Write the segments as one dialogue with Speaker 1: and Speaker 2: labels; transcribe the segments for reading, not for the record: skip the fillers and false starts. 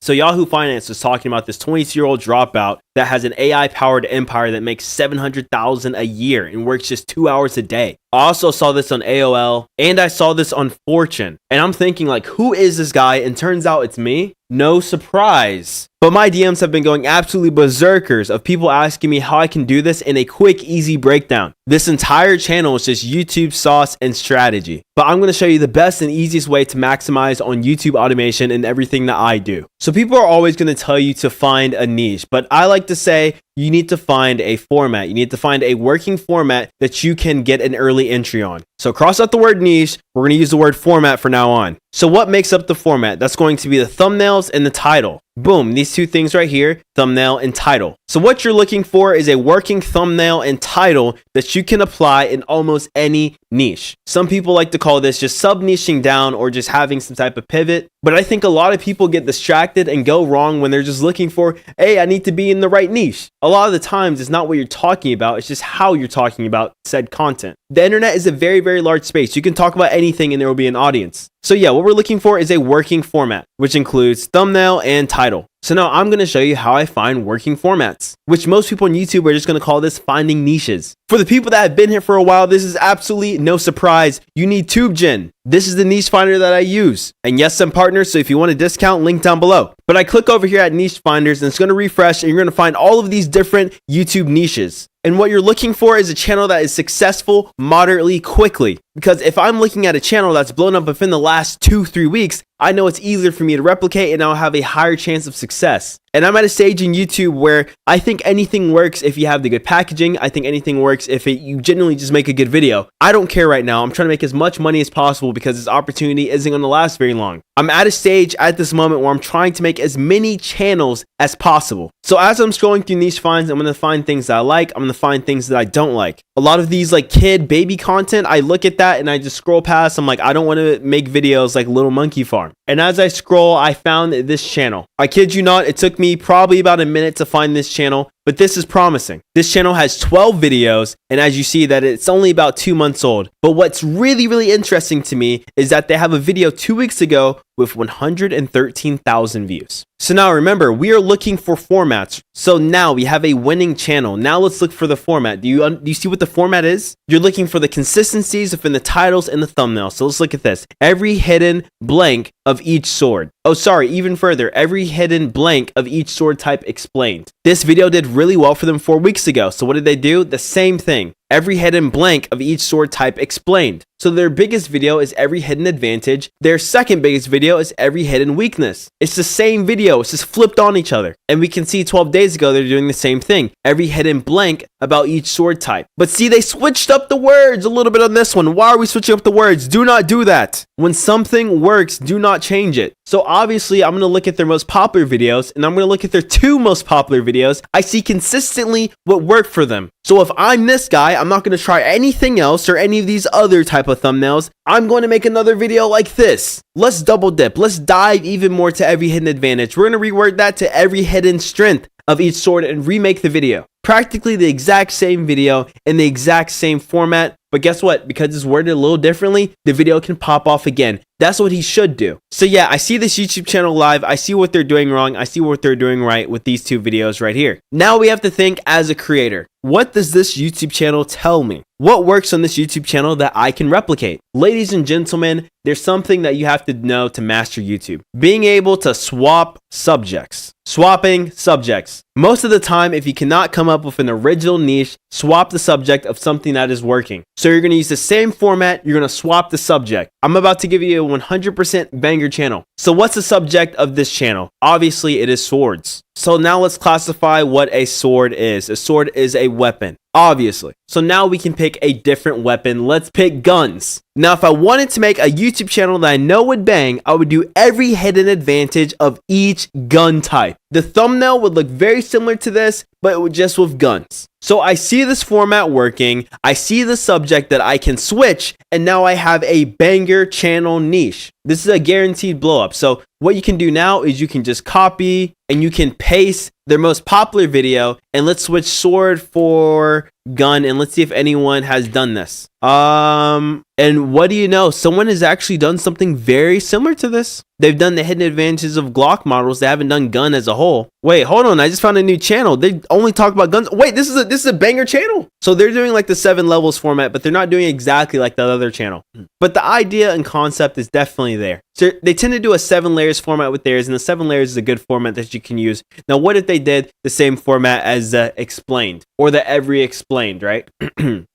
Speaker 1: So Yahoo Finance was talking about this 22-year-old dropout that has an AI-powered empire that makes $700,000 a year and works just 2 hours a day. I also saw this on AOL and I saw this on Fortune. And I'm thinking like, who is this guy? And turns out it's me. No surprise. But my DMs have been going absolutely berserkers of people asking me how I can do this in a quick, easy breakdown. This entire channel is just YouTube sauce and strategy. But I'm going to show you the best and easiest way to maximize on YouTube automation and everything that I do. So people are always going to tell you to find a niche, but I like to say you need to find a format. You need to find a working format that you can get an early entry on. So cross out the word niche. We're going to use the word format from now on. So what makes up the format? That's going to be the thumbnails and the title. Boom, these two things right here, thumbnail and title. So what you're looking for is a working thumbnail and title that you can apply in almost any niche. Some people like to call this just sub-niching down or just having some type of pivot. But I think a lot of people get distracted and go wrong when they're just looking for, hey, I need to be in the right niche. A lot of the times it's not what you're talking about, it's just how you're talking about said content. The internet is a very, very large space. You can talk about anything and there will be an audience. So yeah, what we're looking for is a working format, which includes thumbnail and title. So now I'm going to show you how I find working formats, which most people on YouTube are just going to call this finding niches. For the people that have been here for a while, this is absolutely no surprise. You need TubeGen. This is the niche finder that I use. And yes, some partners, so if you want a discount, link down below. But I click over here at niche finders and it's going to refresh and you're going to find all of these different YouTube niches. And what you're looking for is a channel that is successful moderately quickly. Because if I'm looking at a channel that's blown up within the last 2-3 weeks, I know it's easier for me to replicate and I'll have a higher chance of success. And I'm at a stage in YouTube where I think anything works if you have the good packaging. I think anything works if you genuinely just make a good video. I don't care right now. I'm trying to make as much money as possible because this opportunity isn't going to last very long. I'm at a stage at this moment where I'm trying to make as many channels as possible. So as I'm scrolling through niche finds, I'm going to find things that I like. I'm going to find things that I don't like. A lot of these like kid baby content, I look at that and I just scroll past. I'm like, I don't want to make videos like Little Monkey Farm. And as I scroll, I found this channel. I kid you not, it took me probably about a minute to find this channel, but this is promising. This channel has 12 videos, and as you see that it's only about 2 months old. But what's really, really interesting to me is that they have a video 2 weeks ago with 113,000 views. So now remember, we are looking for formats. So now we have a winning channel. Now let's look for the format. Do you see what the format is? You're looking for the consistencies within the titles and the thumbnail. So let's look at this. Every hidden blank of each sword. Oh, sorry, even further, every hidden blank of each sword type explained. This video did really well for them 4 weeks ago. So what did they do? The same thing. Every hidden blank of each sword type explained. So their biggest video is every hidden advantage. Their second biggest video is every hidden weakness. It's the same video. It's just flipped on each other. And we can see 12 days ago, they're doing the same thing. Every hidden blank about each sword type. But see, they switched up the words a little bit on this one. Why are we switching up the words? Do not do that. When something works, do not change it. So obviously, I'm going to look at their most popular videos and I'm going to look at their 2 most popular videos. I see consistently what worked for them. So if I'm this guy, I'm not going to try anything else or any of these other type of thumbnails. I'm going to make another video like this. Let's double dip. Let's dive even more to every hidden advantage. We're going to reword that to every hidden strength of each sword and remake the video. Practically the exact same video in the exact same format. But guess what? Because it's worded a little differently, the video can pop off again. That's what he should do. So yeah, I see this YouTube channel live. I see what they're doing wrong. I see what they're doing right with these 2 videos right here. Now we have to think as a creator. What does this YouTube channel tell me? What works on this YouTube channel that I can replicate? Ladies and gentlemen, there's something that you have to know to master YouTube. Being able to swap subjects. Swapping subjects. Most of the time, if you cannot come up with an original niche, swap the subject of something that is working. So you're going to use the same format, you're going to swap the subject. I'm about to give you a 100% banger channel. So what's the subject of this channel? Obviously, it is swords. So now let's classify what a sword is. A sword is a weapon, obviously. So now we can pick a different weapon. Let's pick guns. Now, if I wanted to make a YouTube channel that I know would bang, I would do every hidden advantage of each gun type. The thumbnail would look very similar to this, but just with guns. So I see this format working. I see the subject that I can switch, and now I have a banger channel niche. This is a guaranteed blow up. So what you can do now is you can just copy and you can paste their most popular video, and let's switch sword for gun, and let's see if anyone has done this. And what do you know? Someone has actually done something very similar to this. They've done the hidden advantages of Glock models. They haven't done gun as a whole. Wait, hold on. I just found a new channel. They only talk about guns. Wait, this is a banger channel. So they're doing like the 7 levels format, but they're not doing exactly like the other channel. But the idea and concept is definitely there. So they tend to do a 7 layers format with theirs, and the 7 layers is a good format that you can use. Now, what if they did the same format as the explained or the every explained, right?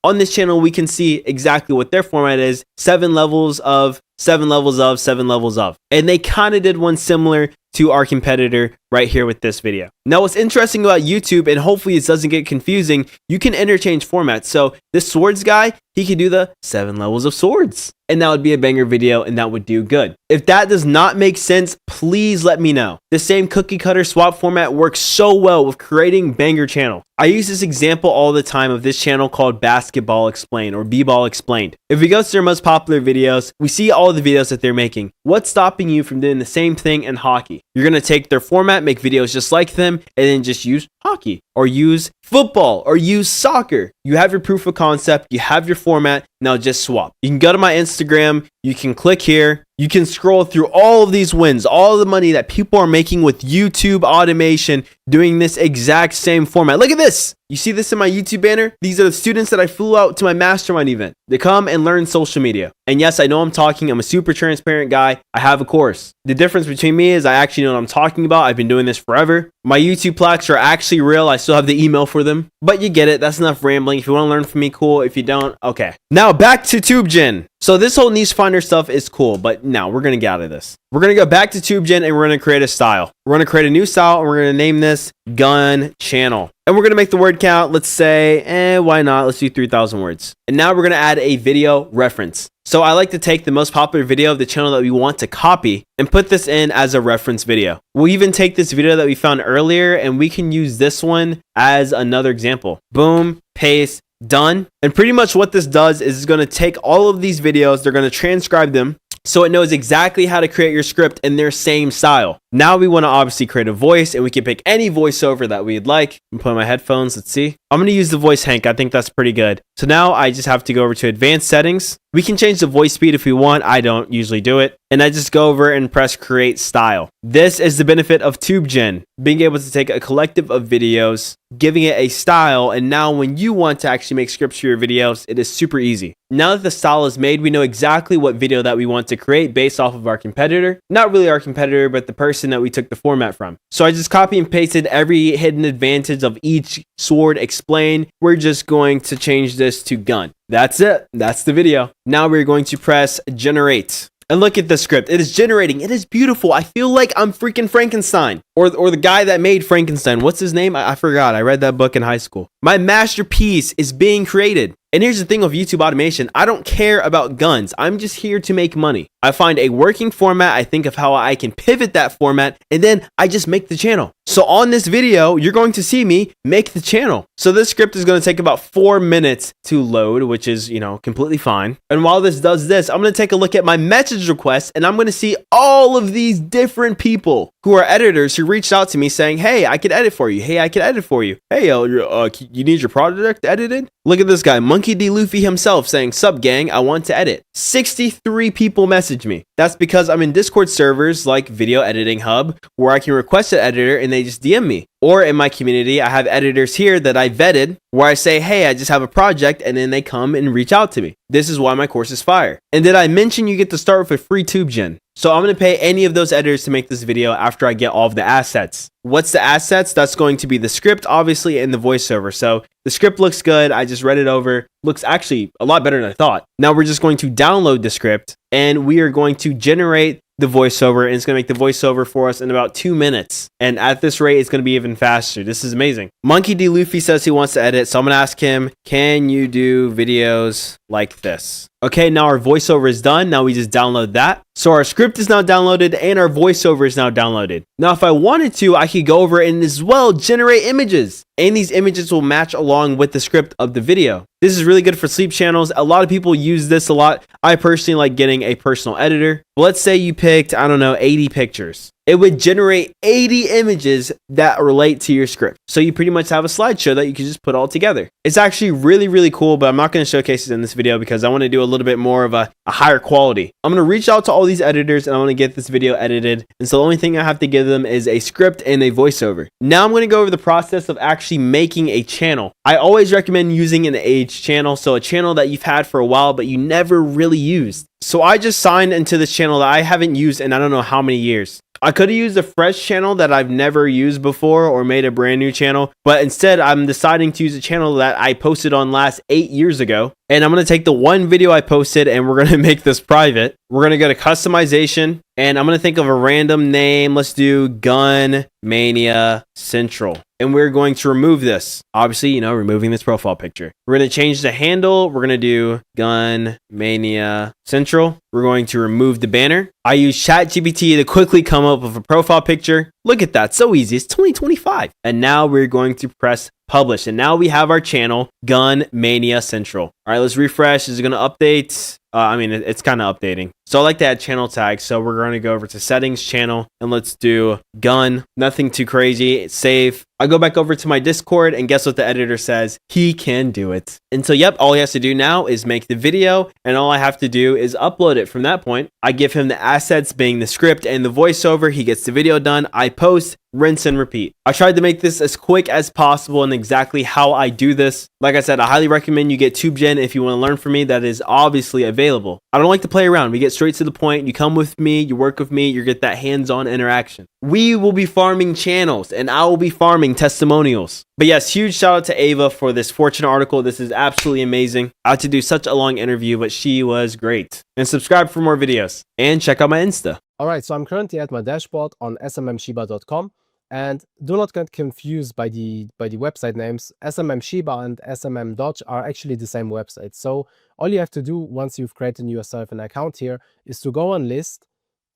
Speaker 1: On this channel, we can see exactly what their format is. 7 levels of, 7 levels of, 7 levels of. And they kind of did one similar to our competitor right here with this video. Now, what's interesting about YouTube, and hopefully it doesn't get confusing, you can interchange formats. So this swords guy, he could do the 7 levels of swords, and that would be a banger video, and that would do good. If that does not make sense, please let me know. The same cookie cutter swap format works so well with creating banger channels. I use this example all the time of this channel called Basketball Explained or B-Ball Explained. If we go to their most popular videos, we see all the videos that they're making. What's stopping you from doing the same thing in hockey? You're going to take their format, make videos just like them, and then just use hockey or use football or use soccer. You have your proof of concept, you have your format, now just swap. You can go to my Instagram, you can click here, you can scroll through all of these wins, all of the money that people are making with YouTube automation doing this exact same format. Look at this. You see this in my YouTube banner? These are the students that I flew out to my mastermind event. They come and learn social media. And yes, I know I'm a super transparent guy. I have a course. The difference between me is I actually know what I'm talking about. I've been doing this forever. My YouTube plaques are actually real. I still have the email for them. But you get it. That's enough rambling. If you want to learn from me, cool. If you don't, okay. Now back to TubeGen. So this whole niche finder stuff is cool, but now we're going to get out of this. We're going to go back to TubeGen and we're going to create a style. We're going to create a new style and we're going to name this Gun Channel. And we're going to make the word count. Let's say, why not? Let's do 3,000 words. And now we're going to add a video reference. So I like to take the most popular video of the channel that we want to copy and put this in as a reference video. We'll even take this video that we found earlier and we can use this one as another example. Boom, paste, done. And pretty much what this does is it's going to take all of these videos, they're going to transcribe them so it knows exactly how to create your script in their same style. Now we want to obviously create a voice, and we can pick any voiceover that we'd like. I'm putting my headphones. Let's see. I'm going to use the voice Hank. I think that's pretty good. So now I just have to go over to advanced settings. We can change the voice speed if we want. I don't usually do it. And I just go over and press create style. This is the benefit of TubeGen, being able to take a collective of videos, giving it a style, and now when you want to actually make scripts for your videos, it is super easy. Now that the style is made, we know exactly what video that we want to create based off of our competitor. Not really our competitor, but the person that we took the format from. So I just copy and pasted every hidden advantage of each sword explained. We're just going to change this to gun. That's it. That's the video. Now we're going to press generate. And look at the script. It is generating. It is beautiful. I feel like I'm freaking Frankenstein. Or the guy that made Frankenstein. What's his name? I forgot. I read that book in high school. My masterpiece is being created. And here's the thing with YouTube automation. I don't care about guns. I'm just here to make money. I find a working format. I think of how I can pivot that format. And then I just make the channel. So on this video, you're going to see me make the channel. So this script is going to take about 4 minutes to load, which is, completely fine. And while this does this, I'm going to take a look at my message requests. And I'm going to see all of these different people who are editors who reached out to me saying, hey, I could edit for you. Hey, I could edit for you. Hey, you need your project edited? Look at this guy, Monkey D. Luffy himself saying, sup gang, I want to edit. 63 people message me. That's because I'm in Discord servers like Video Editing Hub where I can request an editor and they just DM me. Or in my community, I have editors here that I vetted where I say, hey, I just have a project, and then they come and reach out to me. This is why my course is fire. And did I mention you get to start with a free TubeGen? So I'm going to pay any of those editors to make this video after I get all of the assets. What's the assets? That's going to be the script, obviously, and the voiceover. So the script looks good. I just read it over. Looks actually a lot better than I thought. Now we're just going to download the script and we are going to generate the voiceover, and it's going to make the voiceover for us in about 2 minutes. And at this rate, it's going to be even faster. This is amazing. Monkey D. Luffy says he wants to edit. So I'm going to ask him, can you do videos like this. Okay, now our voiceover is done. Now we just download that. So our script is now downloaded and our voiceover is now downloaded. Now, if I wanted to, I could go over and as well generate images. And these images will match along with the script of the video. This is really good for sleep channels. A lot of people use this a lot. I personally like getting a personal editor. Let's say you picked, I don't know, 80 pictures. It would generate 80 images that relate to your script. So you pretty much have a slideshow that you can just put all together. It's actually really, really cool, but I'm not going to showcase it in this video because I want to do a little bit more of a higher quality. I'm going to reach out to all these editors and I want to get this video edited. And so the only thing I have to give them is a script and a voiceover. Now I'm going to go over the process of actually making a channel. I always recommend using an aged channel. So a channel that you've had for a while, but you never really used. So I just signed into this channel that I haven't used in I don't know how many years. I could have used a fresh channel that I've never used before or made a brand new channel, but instead I'm deciding to use a channel that I posted on last 8 years ago. And I'm going to take the one video I posted and we're going to make this private. We're going to go to customization and I'm going to think of a random name. Let's do Gun Mania Central. And we're going to remove this. Obviously, you know, removing this profile picture. We're going to change the handle. We're going to do Gun Mania Central. We're going to remove the banner. I use ChatGPT to quickly come up with a profile picture. Look at that. So easy. It's 2025. And now we're going to press publish. And now we have our channel, Gun Mania Central. All right, let's refresh. Is it going to update? It's kind of updating. So I like to add channel tags. So we're going to go over to settings, channel, and let's do gun. Nothing too crazy. It's save. I go back over to my Discord and guess what the editor says? He can do it. And so, yep, all he has to do now is make the video and all I have to do is upload it. From that point, I give him the assets being the script and the voiceover. He gets the video done. I post, rinse and repeat. I tried to make this as quick as possible and exactly how I do this. Like I said, I highly recommend you get TubeGen if you want to learn from me. That is obviously available. I don't like to play around. We get straight to the point. You come with me, you work with me, you get that hands-on interaction. We will be farming channels and I will be farming testimonials. But yes, huge shout out to Ava for this Fortune article. This is absolutely amazing. I had to do such a long interview, but she was great. And subscribe for more videos and check out my Insta.
Speaker 2: All right, so I'm currently at my dashboard on smmshiba.com. And do not get confused by the website names. SMM and SMM Dodge are actually the same website. So all you have to do once you've created yourself an account here is to go on list,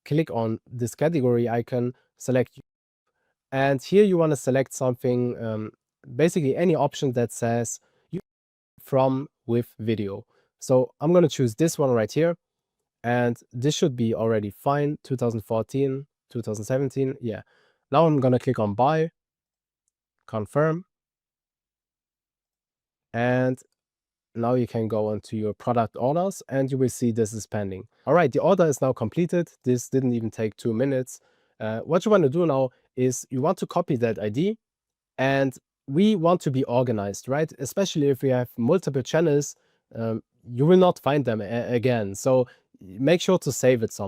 Speaker 2: click on this category icon, select, and here you want to select something, basically any option that says from with video. So I'm going to choose this one right here, and this should be already fine. 2014, 2017, yeah. Now I'm going to click on buy, confirm, and now you can go onto your product orders and you will see this is pending. All right, the order is now completed. This didn't even take 2 minutes. What you want to do now is you want to copy that ID and we want to be organized, right? Especially if we have multiple channels, you will not find them again. So make sure to save it somewhere.